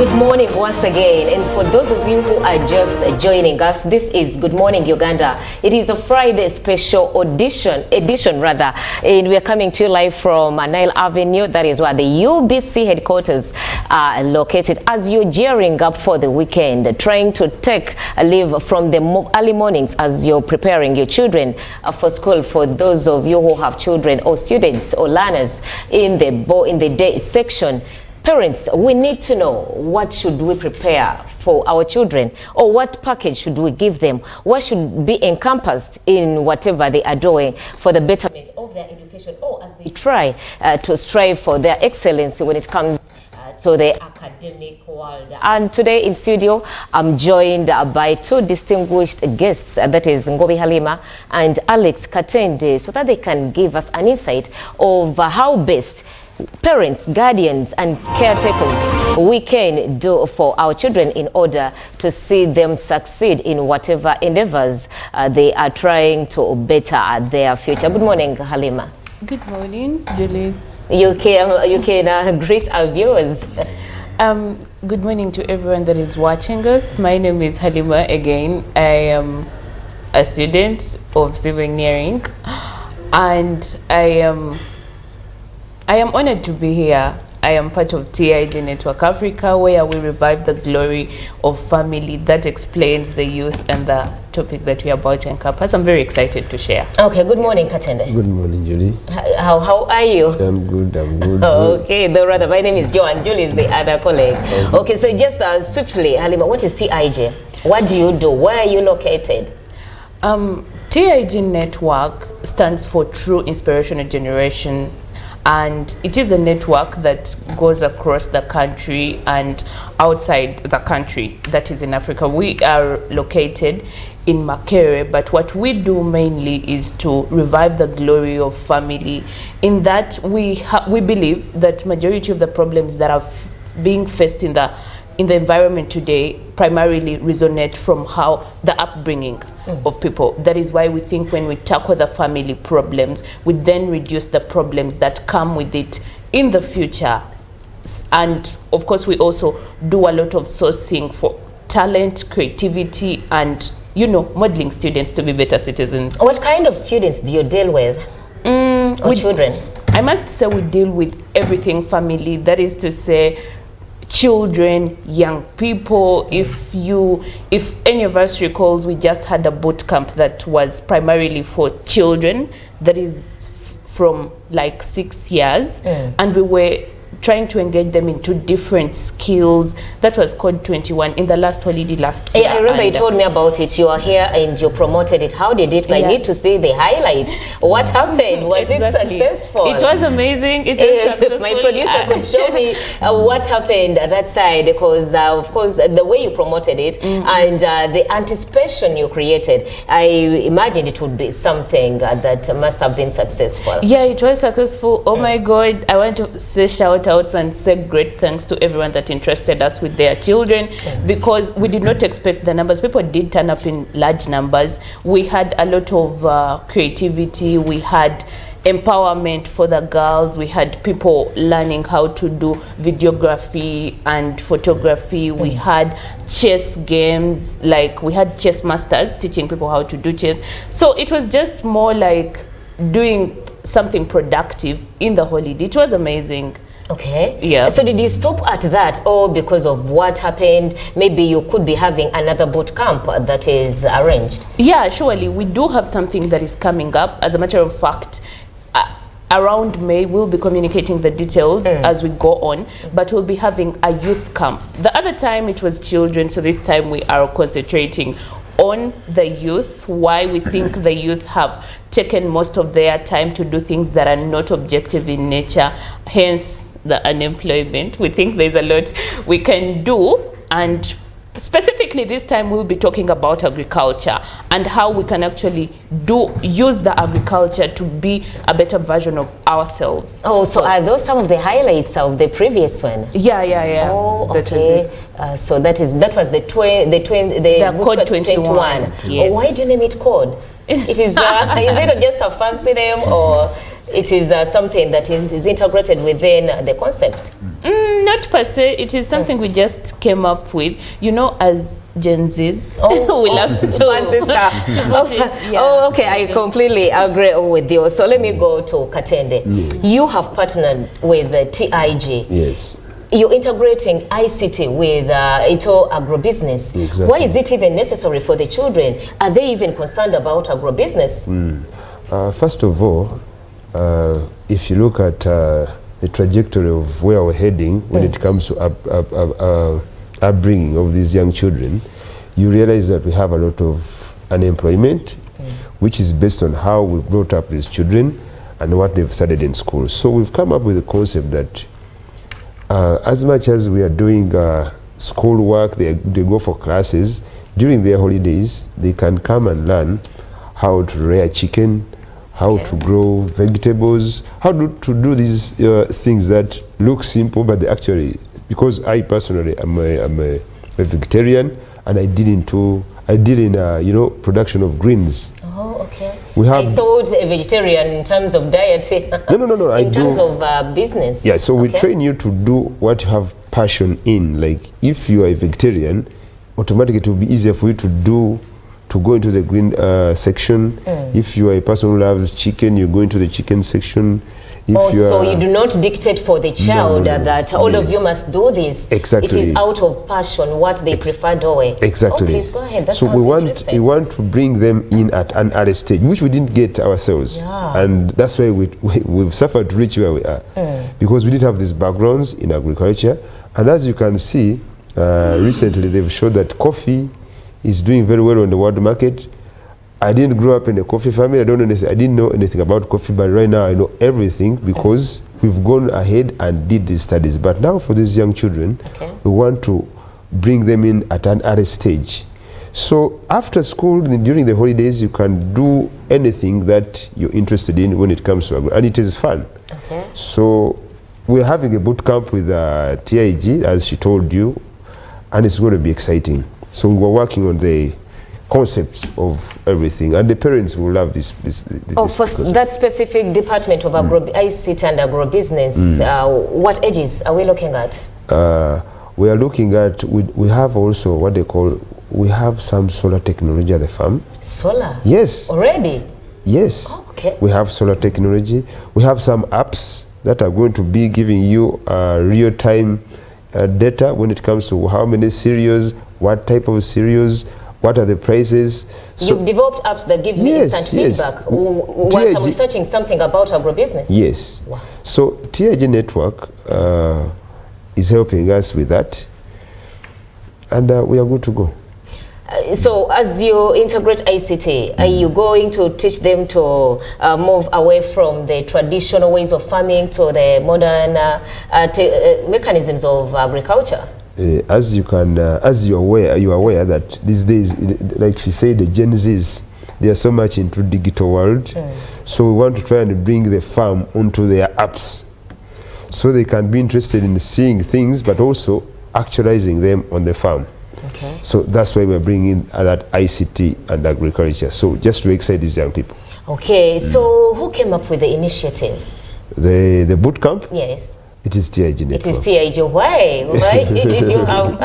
Good morning once again, and for those of you who are just joining us, this is Good Morning Uganda. It is a Friday special edition, and we are coming to you live from Nile Avenue. That is where the UBC headquarters are located. As you're gearing up for the weekend, trying to take a leave from the early mornings as you're preparing your children for school. For those of you who have children or students or learners in the day section, parents, we need to know, what should we prepare for our children, or what package should we give them? What should be encompassed in whatever they are doing for the betterment of their education, or as they try to strive for their excellence when it comes to the academic world. And today in studio, I'm joined by two distinguished guests, that is Ngobi Halima and Alex Katende, so that they can give us an insight of how best parents, guardians, and caretakers we can do for our children in order to see them succeed in whatever endeavors they are trying to better their future. Good morning, Halima. Good morning, Julie. You can greet our viewers. Good morning to everyone that is watching us. My name is Halima again. I am a student of civil engineering, and I am honored to be here. I am part of TiG Network Africa, where we revive the glory of family. That explains the youth and the topic that we are about to encompass. I'm very excited to share. Okay, good morning, Katende. Good morning, Julie. How are you? I'm good, I'm good. Okay, though rather, my name is Joe, and Julie is the other colleague. Okay, so just swiftly, Halima, what is TiG? What do you do? Where are you located? TiG Network stands for True Inspirational Generation, and it is a network that goes across the country and outside the country, that is in Africa. We are located in Makerere, but what we do mainly is to revive the glory of family, in that we believe that majority of the problems that are being faced in the environment today primarily resonate from how the upbringing of people. That is why we think when we tackle the family problems, we then reduce the problems that come with it in the future. And of course, we also do a lot of sourcing for talent, creativity, and modeling students to be better citizens. What kind of students do you deal with? Or children? I must say we deal with everything family. That is to say, children, young people. If any of us recalls, we just had a boot camp that was primarily for children, that is from like 6 years, and we were trying to engage them into different skills. That was called 21 in the last holiday last year. I remember you told me about it. You are here and you promoted it. How did it? I need to see the highlights. What happened? Was it successful? It was amazing. It was successful. My producer could show me what happened at that side, because of course the way you promoted it and the anticipation you created, I imagined it would be something that must have been successful. Yeah, it was successful. Oh my God, I want to say shout outs and say great thanks to everyone that entrusted us with their children, because we did not expect the numbers. People did turn up in large numbers. We had a lot of creativity. We had empowerment for the girls. We had people learning how to do videography and photography. We had chess games, like we had chess masters teaching people how to do chess. So it was just more like doing something productive in the holiday. It was amazing. Okay. Yeah. So did you stop at that, or because of what happened, maybe you could be having another boot camp that is arranged? Yeah, surely. We do have something that is coming up. As a matter of fact, around May, we'll be communicating the details as we go on, but we'll be having a youth camp. The other time it was children, so this time we are concentrating on the youth, why we think the youth have taken most of their time to do things that are not objective in nature, hence the unemployment. We think there's a lot we can do, and specifically this time we'll be talking about agriculture and how we can actually use the agriculture to be a better version of ourselves. Oh, so are those some of the highlights of the previous one? Yeah. Oh, okay. So that was the code 21. Yes. Oh, why do you name it code? It is is it just a fancy name, or it is something that is integrated within the concept? Not per se. It is something we just came up with. You know, as Gen Zs, we love to fancy stuff. Oh, okay. I completely agree with you. So let me go to Katende. You have partnered with TiG. Yes. You're integrating ICT with Ito agribusiness. Exactly. Why is it even necessary for the children? Are they even concerned about agribusiness? First of all, if you look at the trajectory of where we're heading when it comes to upbringing of these young children, you realize that we have a lot of unemployment, which is based on how we brought up these children and what they've studied in school. So we've come up with a concept that as much as we are doing school work, they go for classes, during their holidays, they can come and learn how to rear chicken, how to grow vegetables, how to do these things that look simple, but they actually, because I personally am a vegetarian, and I deal in production of greens. Oh, okay. I thought a vegetarian in terms of diet. No. In terms of business. Yeah, so we train you to do what you have passion in. Like if you are a vegetarian, automatically it will be easier for you to go into the green section. If you are a person who loves chicken, you go into the chicken section. So you do not dictate for the child that all of you must do this. Exactly. It is out of passion, what they prefer doing. Exactly. Oh, please go ahead. That so we want to bring them in at an early stage, which we didn't get ourselves. Yeah. And that's why we've suffered to reach where we are. Because we didn't have these backgrounds in agriculture. And as you can see, recently they've showed that coffee is doing very well on the world market. I didn't grow up in a coffee family. I didn't know anything about coffee, but right now I know everything because we've gone ahead and did these studies. But now for these young children, we want to bring them in at an early stage. So after school, during the holidays, you can do anything that you're interested in when it comes to agro, and it is fun. So we're having a boot camp with TiG, as she told you, and it's going to be exciting. So we're working on the concepts of everything, and the parents will love this. For that specific department of ICT and agribusiness, what ages are we looking at? We are looking at, we have also what they call, we have some solar technology at the farm. Solar? Yes. Already? Yes. Oh, okay. We have solar technology. We have some apps that are going to be giving you real-time data when it comes to how many cereals, what type of cereals, what are the prices. So you've developed apps that give me instant feedback whilst I'm researching something about agribusiness? Yes. Wow. So TiG network is helping us with that, and we are good to go. So as you integrate ICT, are you going to teach them to move away from the traditional ways of farming to the modern mechanisms of agriculture? As you are aware that these days, like she said, the Gen Zs, they are so much into digital world. So we want to try and bring the farm onto their apps, so they can be interested in seeing things, but also actualizing them on the farm. So that's why we're bringing that ICT and agriculture. So just to excite these young people. Okay, so who came up with the initiative? The boot camp? Yes. It is TiG network. It is TiG. Why did you have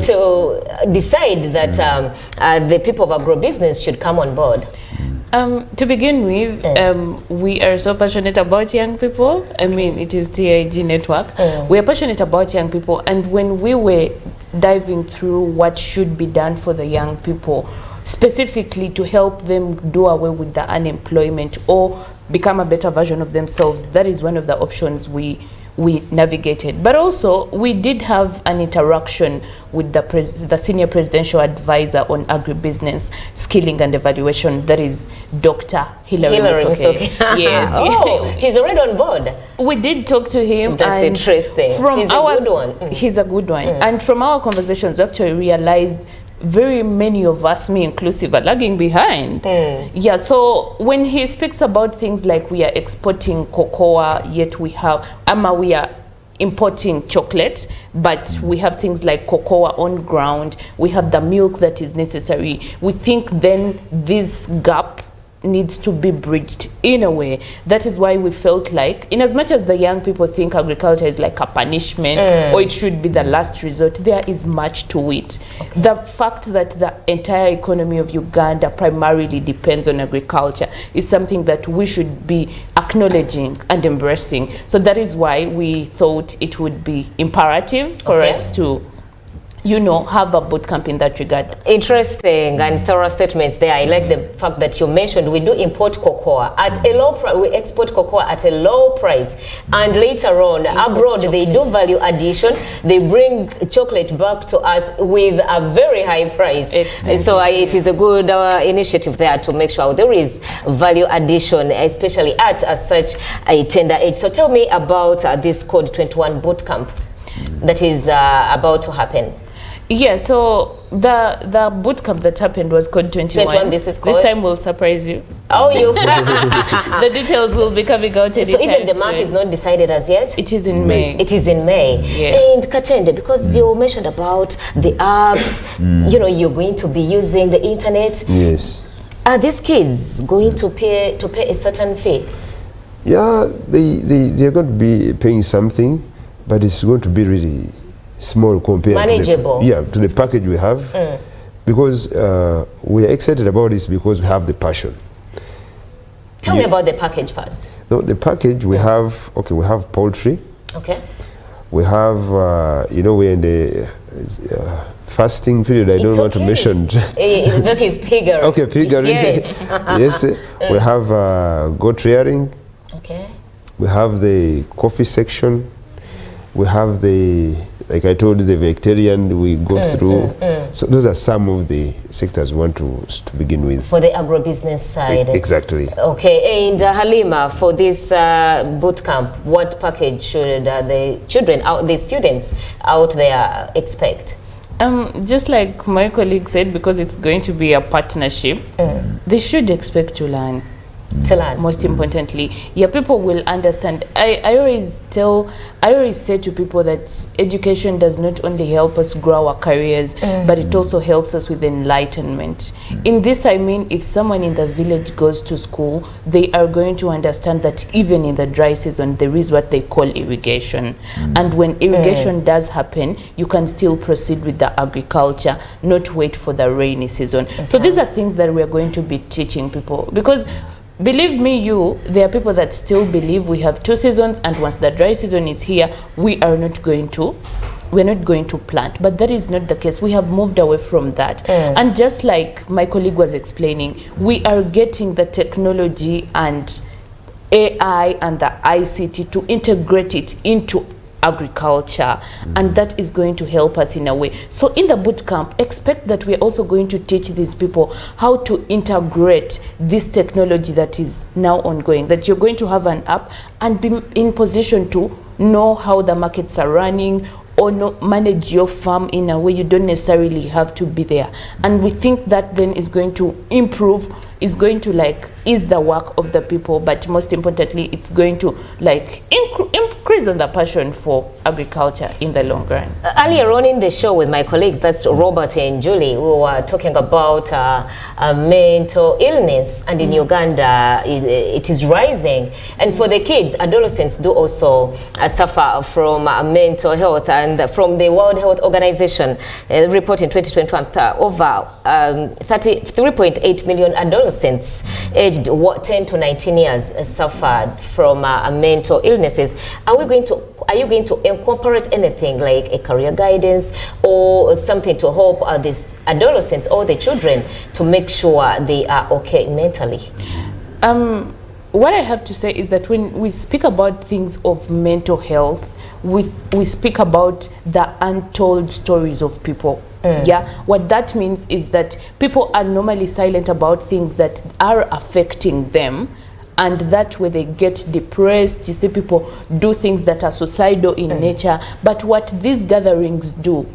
to decide that the people of agribusiness should come on board? To begin with, we are so passionate about young people. I mean, it is TiG network. We are passionate about young people, and when we were diving through what should be done for the young people, specifically to help them do away with the unemployment or become a better version of themselves, that is one of the options we navigated. But also we did have an interaction with the senior presidential advisor on agribusiness skilling and evaluation, that is Dr. Hilary Musoke. Yes. Oh, he's already on board. We did talk to him. That's interesting. He's a good one. He's a good one. And from our conversations, we actually realized very many of us, me inclusive, are lagging behind. Yeah, so when he speaks about things like we are exporting cocoa, yet we are importing chocolate, but we have things like cocoa on ground, we have the milk that is necessary. We think then this gap needs to be bridged in a way. That is why we felt like, in as much as the young people think agriculture is like a punishment or it should be the last resort, there is much to it. Okay. The fact that the entire economy of Uganda primarily depends on agriculture is something that we should be acknowledging and embracing. So that is why we thought it would be imperative for us to, you know, have a boot camp in that regard. Interesting and thorough statements there. I like the fact that you mentioned we do import cocoa at a low price. We export cocoa at a low price, and later on abroad they do value addition. They bring chocolate back to us with a very high price. So it is a good initiative there to make sure there is value addition, especially at such a tender age. So tell me about this Code 21 boot camp that is about to happen. Yeah, so the boot camp that happened was Code 21. This time will surprise you. Oh, you the details will be coming out anytime. So even the month is not decided as yet? It is in May. It is in May. Yes. And Katende, because you mentioned about the apps, you know, you're going to be using the internet. Yes. Are these kids going to pay a certain fee? Yeah, they're going to be paying something, but it's going to be really small compared to the package we have, because we are excited about this because we have the passion. Tell me about the package first. No, the package we have, we have poultry. Okay. We have, you know, we're in the fasting period. I don't want to mention. That is piggery. Okay, piggery. Yes. Yes. We have goat rearing. Okay. We have the coffee section. We have the, like I told you, the vegetarian we go through. So those are some of the sectors we want to begin with. For the agro-business side. Exactly. Okay, and Halima, for this boot camp, what package should the students out there expect? Just like my colleague said, because it's going to be a partnership, they should expect to learn. Most importantly, people will understand. I always say to people that education does not only help us grow our careers, but it also helps us with enlightenment. In this, I mean, if someone in the village goes to school, they are going to understand that even in the dry season, there is what they call irrigation. And when irrigation does happen, you can still proceed with the agriculture, not wait for the rainy season. So these are things that we are going to be teaching people, because believe me, there are people that still believe we have 2 seasons, and once the dry season is here, we're not going to plant. But that is not the case. We have moved away from that. And just like my colleague was explaining, we are getting the technology and AI and the ICT to integrate it into agriculture, and that is going to help us in a way. So in the boot camp, expect that we are also going to teach these people how to integrate this technology that is now ongoing, that you're going to have an app and be in position to know how the markets are running, or manage your farm in a way you don't necessarily have to be there. And we think that then is going to improve, is going to like ease the work of the people, but most importantly, it's going to like increase on the passion for agriculture in the long run. Earlier on in the show with my colleagues, that's Robert and Julie, we were talking about mental illness, and in Uganda it is rising. And for the kids, adolescents do also suffer from mental health. And from the World Health Organization report in 2021, over 33.8 million adolescents aged 10 to 19 years suffered from mental illnesses. Are you going to incorporate anything like a career guidance or something to help these adolescents or the children to make sure they are okay mentally? What I have to say is that when we speak about things of mental health, we speak about the untold stories of people. What that means is that people are normally silent about things that are affecting them, and that way they get depressed. You see people do things that are suicidal in nature. But what these gatherings do,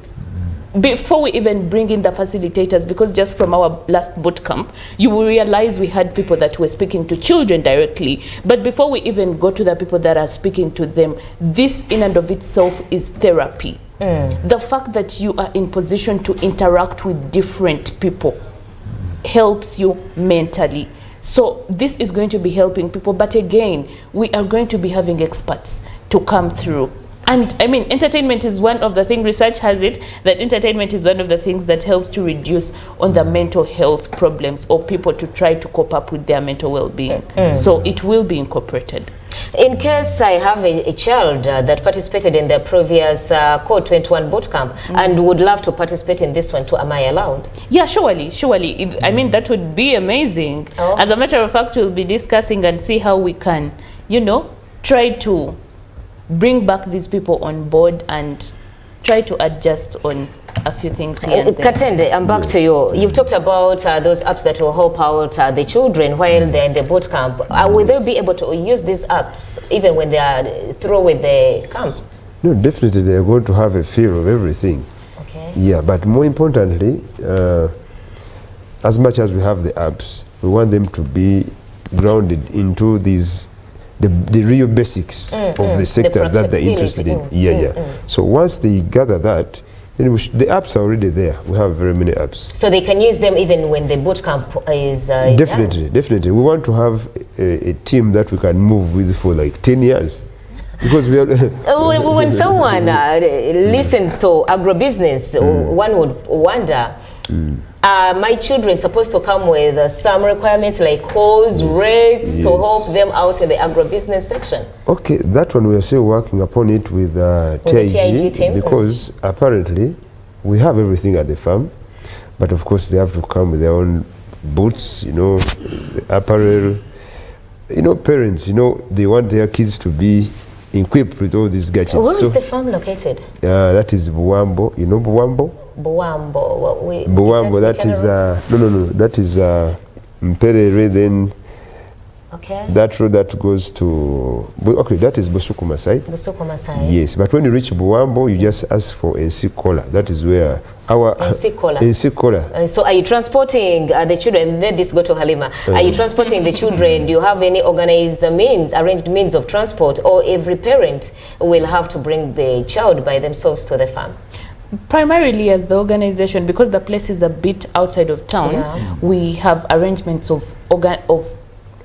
before we even bring in the facilitators, because just from our last boot camp, you will realize we had people that were speaking to children directly. But before we even go to the people that are speaking to them, this in and of itself is therapy. The fact that you are in position to interact with different people helps you mentally. So this is going to be helping people, but again, we are going to be having experts to come through. And I mean, entertainment is one of the things, research has it, that entertainment is one of the things that helps to reduce on the mental health problems or people to try to cope up with their mental well-being. So it will be incorporated. In case I have a child that participated in the previous Code 21 bootcamp and would love to participate in this one too, am I allowed? Yeah, surely. I mean, that would be amazing. Oh. As a matter of fact, we'll be discussing and see how we can, you know, try to bring back these people on board and try to adjust on a few things here and there. Katende, I'm back to you. You've talked about those apps that will help out the children while they're in the boot camp. Will they be able to use these apps even when they are through with the camp? No, definitely they are going to have a feel of everything. Okay. Yeah, but more importantly, as much as we have the apps, we want them to be grounded into these the real basics of the sectors that they're interested in. So once they gather that, then the apps are already there. We have very many apps. So they can use them even when the boot camp is Definitely. We want to have a team that we can move with for like 10 years. Because we are when someone listens to agribusiness, one would wonder, are my children supposed to come with some requirements like hose, rakes to help them out in the agribusiness section? Okay, that one we are still working upon it with TiG team, because apparently we have everything at the farm, but of course they have to come with their own boots, you know, apparel. You know, parents, you know, they want their kids to be equipped with all these gadgets. Where is the farm located? That is Buwambo. You know Buwambo? Buwambo. That is that is Mperere. Then that road that goes to that is Busukuma side. Busukuma side. Yes, but when you reach Buwambo, you just ask for Nsikola. That is where our Nsikola. So are you transporting the children? Let this go to Halima. Are you transporting the children? Do you have any arranged means of transport, or every parent will have to bring the child by themselves to the farm? Primarily as the organization, because the place is a bit outside of town, we have arrangements of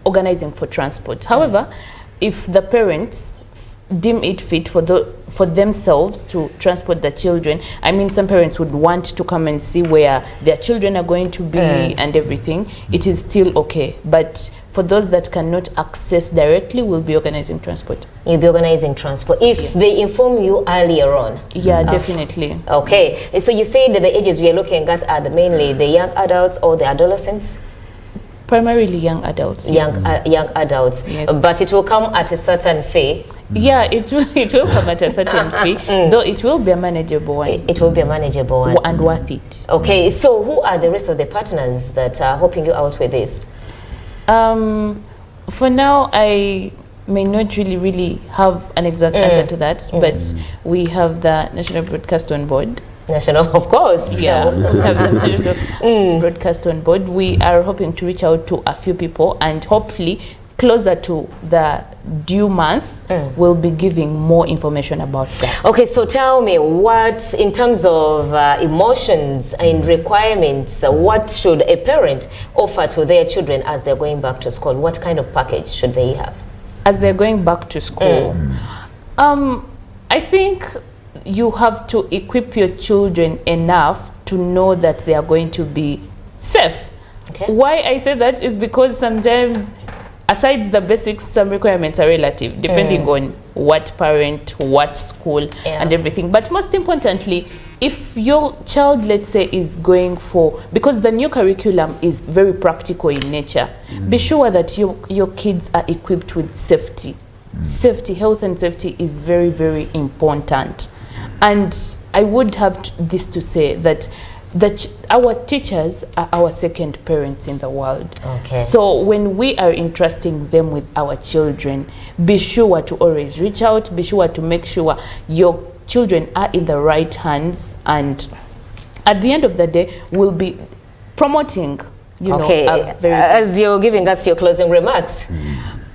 organizing for transport. However, if the parents deem it fit for themselves to transport the children, I mean, some parents would want to come and see where their children are going to be and everything, it is still okay. But for those that cannot access directly, we'll be organizing transport. You'll be organizing transport if they inform you earlier on. Yeah, definitely. Okay, so you say that the ages we are looking at are mainly the young adults or the adolescents? Primarily young adults. Young adults. Yes. But it will come at a certain fee. Yeah, it will come at a certain fee, though it will be a manageable one. It will be a manageable one. And worth it. Okay, so who are the rest of the partners that are helping you out with this? For now, I may not really have an exact answer to that, but we have the National Broadcast on board. National, of course. Yeah, we have the National Broadcast on board. We are hoping to reach out to a few people, and hopefully closer to the due month, we'll be giving more information about that. Okay, so tell me, what, in terms of emotions and requirements, what should a parent offer to their children as they're going back to school? What kind of package should they have? As they're going back to school, I think you have to equip your children enough to know that they are going to be safe. Okay. Why I say that is because sometimes, aside the basics, some requirements are relative, depending on what parent, what school, and everything. But most importantly, if your child, let's say, is going for, because the new curriculum is very practical in nature, be sure that your kids are equipped with safety. Safety, health and safety is very, very important. And I would have this to say that our teachers are our second parents in the world. Okay. So when we are entrusting them with our children, be sure to always reach out, be sure to make sure your children are in the right hands, and at the end of the day, we'll be promoting, you know, as you're giving us your closing remarks.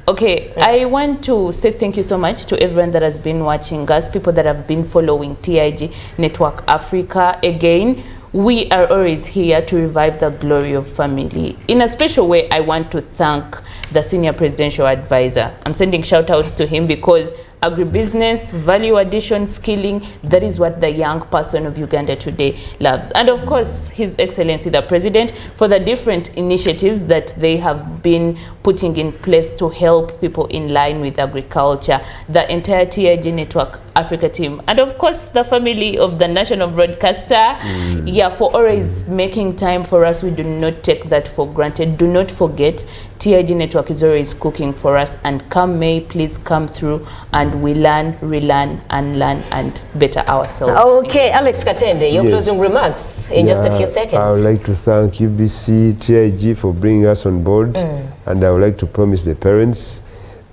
Okay, I want to say thank you so much to everyone that has been watching us, people that have been following TiG Network Africa. Again, we are always here to revive the glory of family. In a special way, I want to thank the senior presidential advisor. I'm sending shout outs to him because agribusiness, value addition, skilling, that is what the young person of Uganda today loves. And of course, His Excellency the President, for the different initiatives that they have been putting in place to help people in line with agriculture, the entire TiG Network Africa team, and of course the family of the national broadcaster, yeah, for always making time for us. We do not take that for granted. Do not forget, TiG Network is always cooking for us, and come May, please come through and we learn, relearn and learn and better ourselves. Okay, Alex Katende, your closing remarks in just a few seconds. I would like to thank UBC, TiG for bringing us on board, and I would like to promise the parents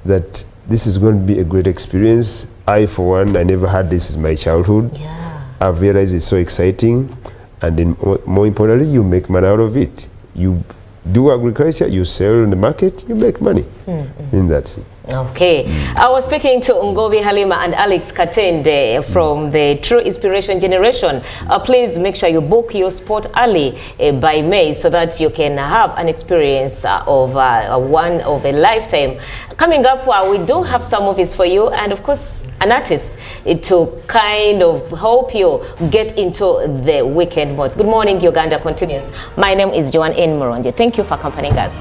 that this is going to be a great experience. I, for one, I never had this in my childhood. Yeah. I've realized it's so exciting, and more importantly, you make money out of it. You do agriculture, you sell in the market, you make money. And that's it. Okay. I was speaking to Ngobi Halima and Alex Katende from the True Inspiration Generation. Please make sure you book your spot early by May so that you can have an experience of one of a lifetime. Coming up, we do have some movies for you, and of course an artist to kind of help you get into the weekend modes. Good morning, Uganda continues. My name is Joanne N. Moronje. Thank you for accompanying us.